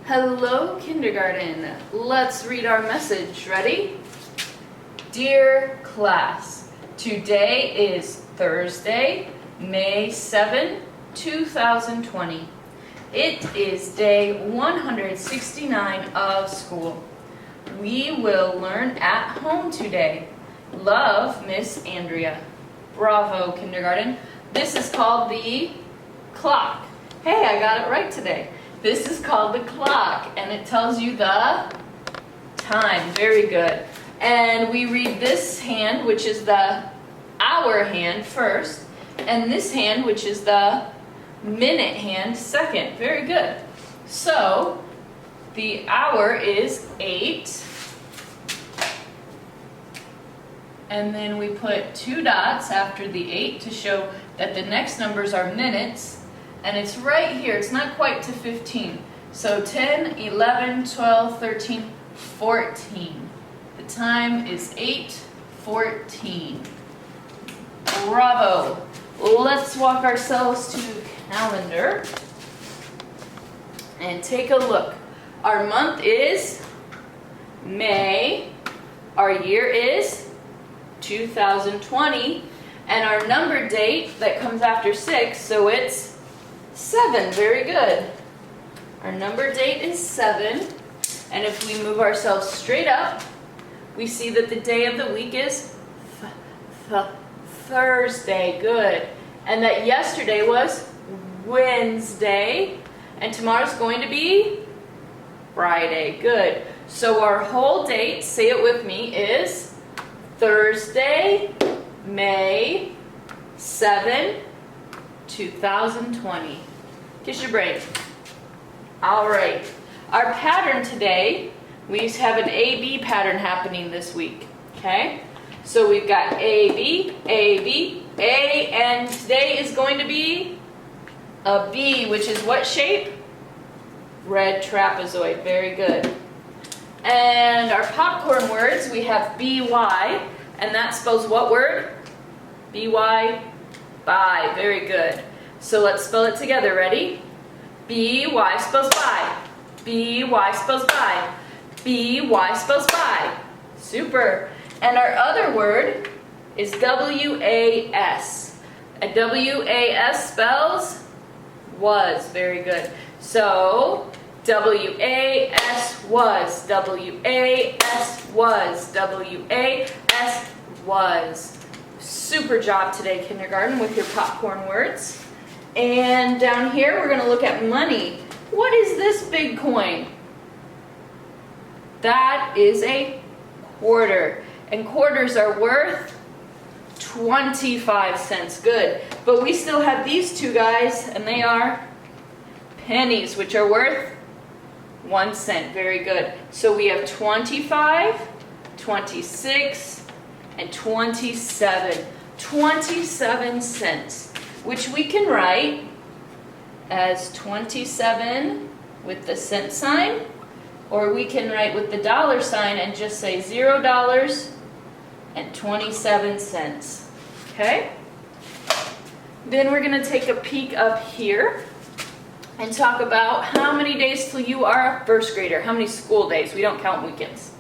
Hello, kindergarten. Let's read our message. Ready? Dear class, today is Thursday, May 7, 2020. It is day 169 of school. We will learn at home today. Love, Miss Andrea. Bravo, kindergarten. This is called the clock. Hey, I got it right today. This is called the clock, and it tells you the time. Very good. And we read this hand, which is the hour hand, first, and this hand, which is the minute hand, second. Very good. So, the hour is 8. And then we put 2 dots after the 8 to show that the next numbers are minutes. And it's right here. It's not quite to 15. So 10, 11, 12, 13, 14. The time is 8:14. Bravo. Let's walk ourselves to the calendar and take a look. Our month is May. Our year is 2020, and our number date that comes after 6, so it's 7. Very good. Our number date is 7, and if we move ourselves straight up, we see that the day of the week is Thursday. Good. And that yesterday was Wednesday, and tomorrow's going to be Friday. Good. So our whole date, say it with me, is Thursday, May 7, 2020. Kiss your brain. All right. Our pattern today, we have an A-B pattern happening this week. Okay? So we've got A, B, A, and today is going to be a B, which is what shape? Red trapezoid. Very good. And our popcorn words, we have B-Y, and that spells what word? B-Y, buy. Very good. So let's spell it together. Ready? B-Y spells buy. B-Y spells buy. B-Y spells buy. Super. And our other word is W-A-S. And W-A-S spells was. Very good. So W-A-S was. W-A-S was. W-A-S was. Super job today, kindergarten, with your popcorn words. And down here, we're going to look at money. What is this big coin? That is a quarter. And quarters are worth 25 cents. Good. But we still have these two guys, and they are pennies, which are worth 1 cent. Very good. So we have 25, 26, and 27. 27 cents, which we can write as 27 with the cent sign, or we can write with the dollar sign and just say $0.27. Okay? Then we're going to take a peek up here and talk about how many days till you are a first grader. How many school days? We don't count weekends.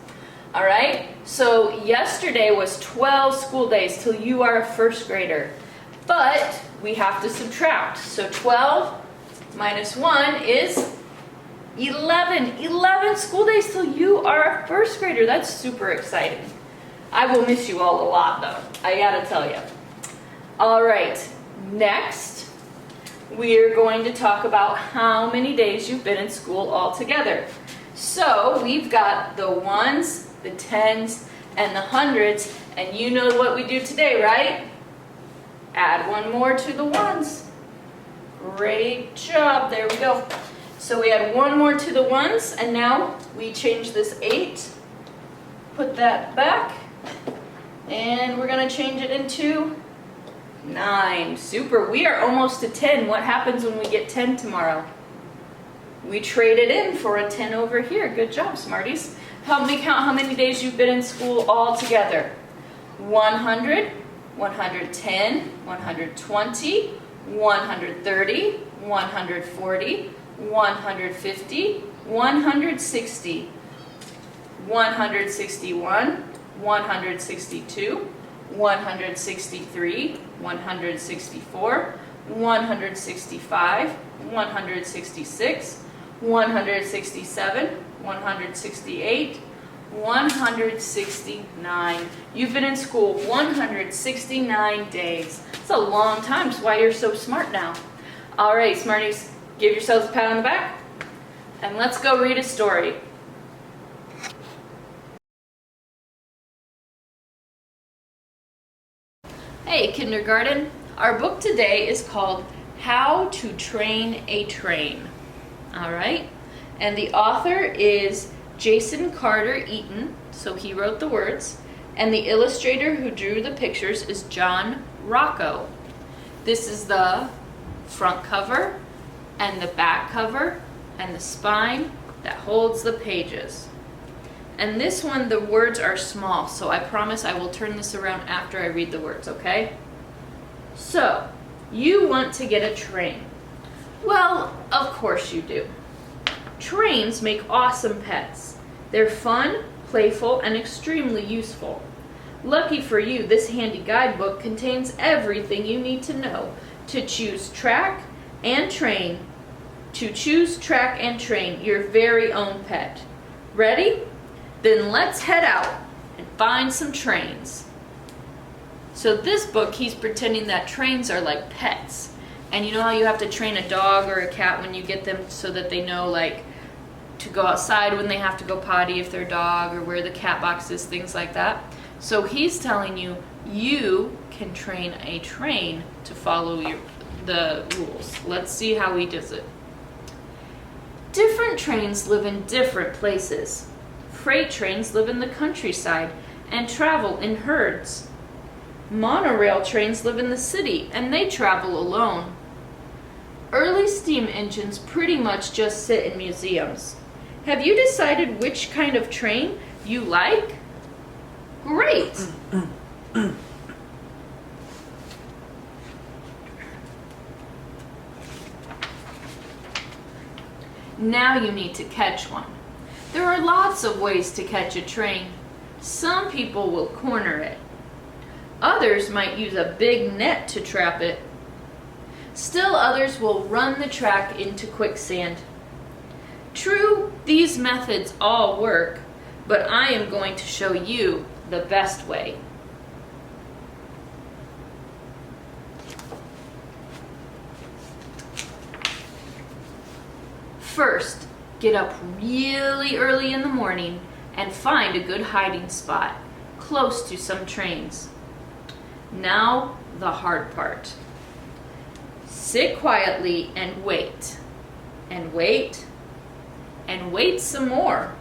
All right? So yesterday was 12 school days till you are a first grader. But we have to subtract. So 12 minus 1 is 11. 11 school days till you are a first grader. That's super exciting. I will miss you all a lot, though. I gotta tell you. All right. Next, we're going to talk about how many days you've been in school altogether. So we've got the ones, the tens, and the hundreds, and you know what we do today, right? Add one more to the ones. Great job. There we go. So we add one more to the ones, and now we change this 8. Put that back, and we're going to change it into 9. Super. We are almost to 10. What happens when we get 10 tomorrow? We trade it in for a 10 over here. Good job, smarties. Help me count how many days you've been in school all together. 100, 110, 120, 130, 140, 150, 160, 161, 162, 163, 164, 165, 166, 167, 168, 169. You've been in school 169 days. It's a long time. That's why you're so smart now. All right, Smarties, give yourselves a pat on the back. And let's go read a story. Hey, kindergarten. Our book today is called How to Train a Train. All right? And the author is Jason Carter Eaton, so he wrote the words. And the illustrator who drew the pictures is John Rocco. This is the front cover and the back cover and the spine that holds the pages. And this one, the words are small, so I promise I will turn this around after I read the words, okay? So, you want to get a train. Well, of course you do. Trains make awesome pets. They're fun, playful, and extremely useful. Lucky for you, this handy guidebook contains everything you need to know to choose, track, and train your very own pet. Ready? Then let's head out and find some trains. So this book, he's pretending that trains are like pets. And you know how you have to train a dog or a cat when you get them so that they know, like, to go outside when they have to go potty if they're a dog, or where the cat box is, things like that. So he's telling you, you can train a train to follow the rules. Let's see how he does it. Different trains live in different places. Freight trains live in the countryside and travel in herds. Monorail trains live in the city and they travel alone. Early steam engines pretty much just sit in museums. Have you decided which kind of train you like? Great! Now you need to catch one. There are lots of ways to catch a train. Some people will corner it. Others might use a big net to trap it. Still others will run the track into quicksand. True, these methods all work, but I am going to show you the best way. First, get up really early in the morning and find a good hiding spot, close to some trains. Now, the hard part. Sit quietly and wait, and wait, and wait some more.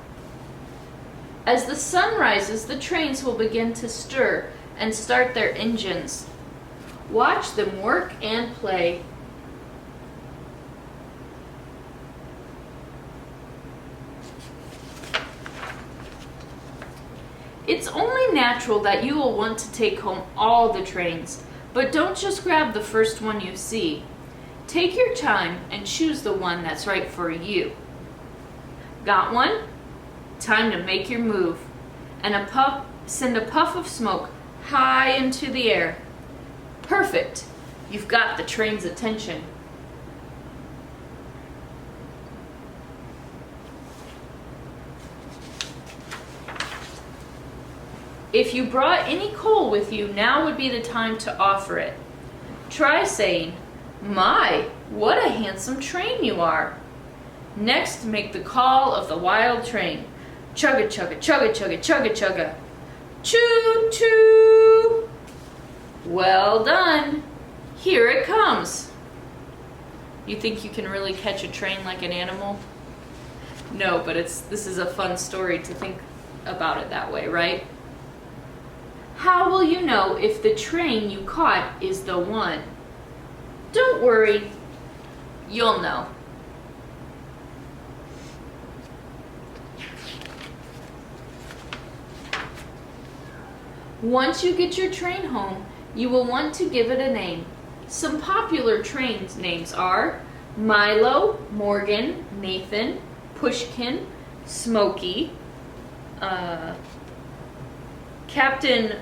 As the sun rises, the trains will begin to stir and start their engines. Watch them work and play. It's only natural that you will want to take home all the trains, but don't just grab the first one you see. Take your time and choose the one that's right for you. Got one? Time to make your move. And send a puff of smoke high into the air. Perfect. You've got the train's attention. If you brought any coal with you, now would be the time to offer it. Try saying, "My, what a handsome train you are." Next, make the call of the wild train. Chugga chugga chugga chugga chugga chugga. Choo choo. Well done. Here it comes. You think you can really catch a train like an animal? No, but this is a fun story to think about it that way, right? How will you know if the train you caught is the one? Don't worry, you'll know. Once you get your train home, you will want to give it a name. Some popular train names are Milo, Morgan, Nathan, Pushkin, Smokey, Captain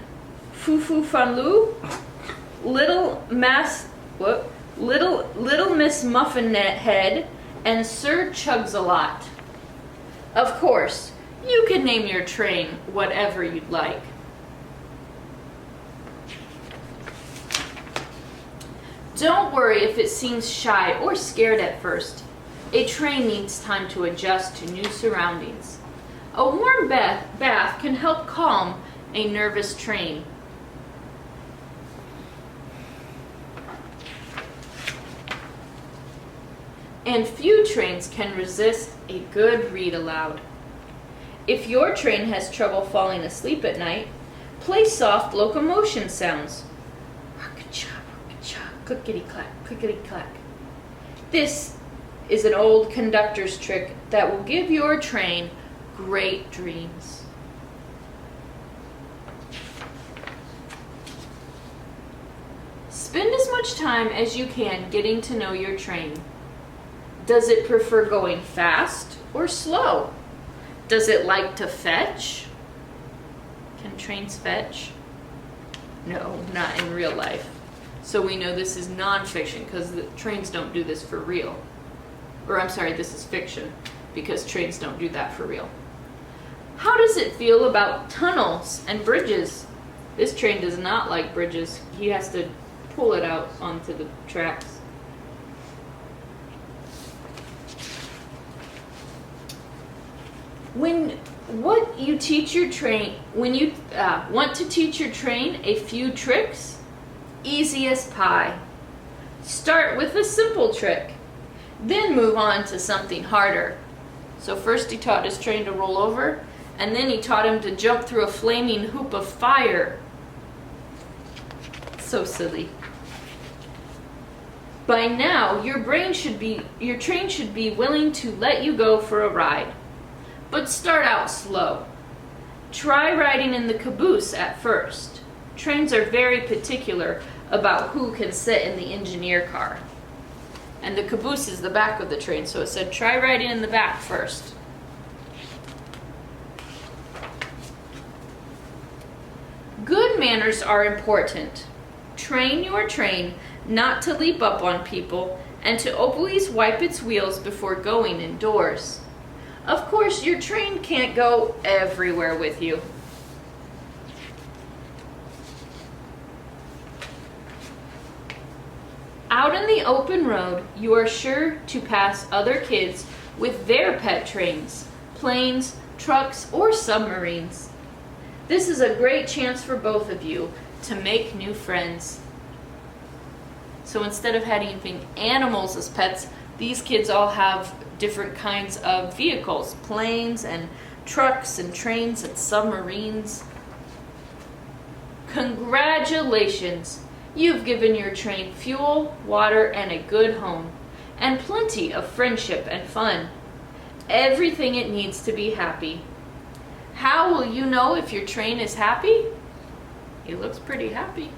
Fufu Fanlu, Little Miss Muffin Head, and Sir Chugs-a-Lot. Of course, you can name your train whatever you'd like. Don't worry if it seems shy or scared at first. A train needs time to adjust to new surroundings. A warm bath can help calm a nervous train. And few trains can resist a good read aloud. If your train has trouble falling asleep at night, play soft locomotion sounds. Clickety-clack, clickety-clack. This is an old conductor's trick that will give your train great dreams. Spend as much time as you can getting to know your train. Does it prefer going fast or slow? Does it like to fetch? Can trains fetch? No, not in real life. So we know this is nonfiction because the trains don't do this for real. Or I'm sorry, this is fiction because trains don't do that for real. How does it feel about tunnels and bridges? This train does not like bridges. He has to pull it out onto the tracks. When you want to teach your train a few tricks, easy as pie. Start with a simple trick, then move on to something harder. So first he taught his train to roll over, and then he taught him to jump through a flaming hoop of fire. So silly. By now, your train should be willing to let you go for a ride. But start out slow. Try riding in the caboose at first. Trains are very particular about who can sit in the engineer car. And the caboose is the back of the train, so it said try riding in the back first. Good manners are important. Train your train not to leap up on people and to always wipe its wheels before going indoors. Of course, your train can't go everywhere with you. Out in the open road, you are sure to pass other kids with their pet trains, planes, trucks, or submarines. This is a great chance for both of you to make new friends. So instead of having animals as pets, these kids all have different kinds of vehicles, planes and trucks and trains and submarines. Congratulations! You've given your train fuel, water, and a good home, and plenty of friendship and fun. Everything it needs to be happy. How will you know if your train is happy? He looks pretty happy.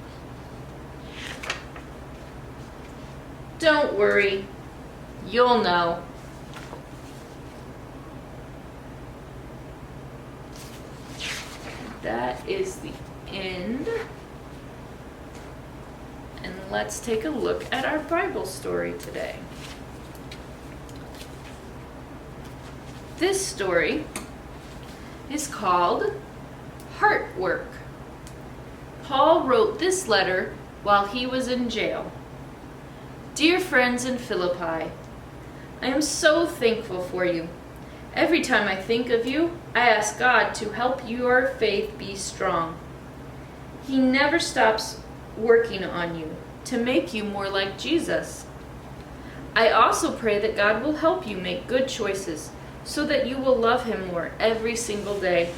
Don't worry, you'll know. That is the end. And let's take a look at our Bible story today. This story is called Heart Work. Paul wrote this letter while he was in jail. Dear friends in Philippi, I am so thankful for you. Every time I think of you, I ask God to help your faith be strong. He never stops working on you to make you more like Jesus. I also pray that God will help you make good choices so that you will love Him more every single day.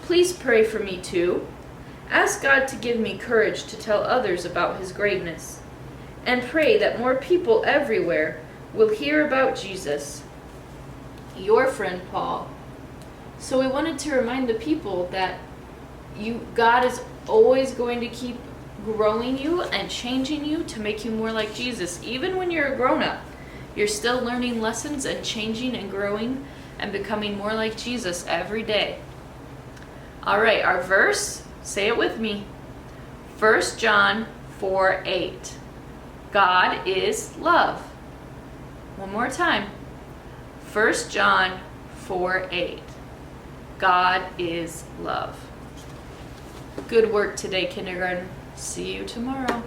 Please pray for me too. Ask God to give me courage to tell others about His greatness. And pray that more people everywhere will hear about Jesus. Your friend Paul. So we wanted to remind the people that God is always going to keep growing you and changing you to make you more like Jesus. Even when you're a grown-up, You're still learning lessons and changing and growing and becoming more like Jesus every day. All right, our verse, say it with me. 1 John 4:8. God is love. One more time. 1 John 4:8. God is love. Good work today, kindergarten. See you tomorrow.